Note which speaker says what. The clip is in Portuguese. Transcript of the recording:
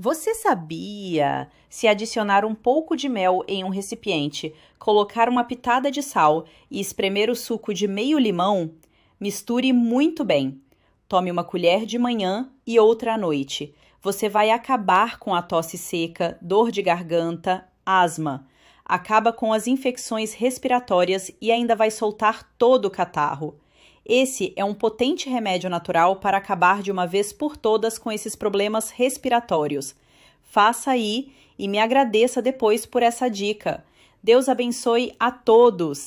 Speaker 1: Você sabia? Se adicionar um pouco de mel em um recipiente, colocar uma pitada de sal e espremer o suco de meio limão, misture muito bem. Tome uma colher de manhã e outra à noite. Você vai acabar com a tosse seca, dor de garganta, asma. Acaba com as infecções respiratórias e ainda vai soltar todo o catarro. Esse é um potente remédio natural para acabar de uma vez por todas com esses problemas respiratórios. Faça aí e me agradeça depois por essa dica. Deus abençoe a todos!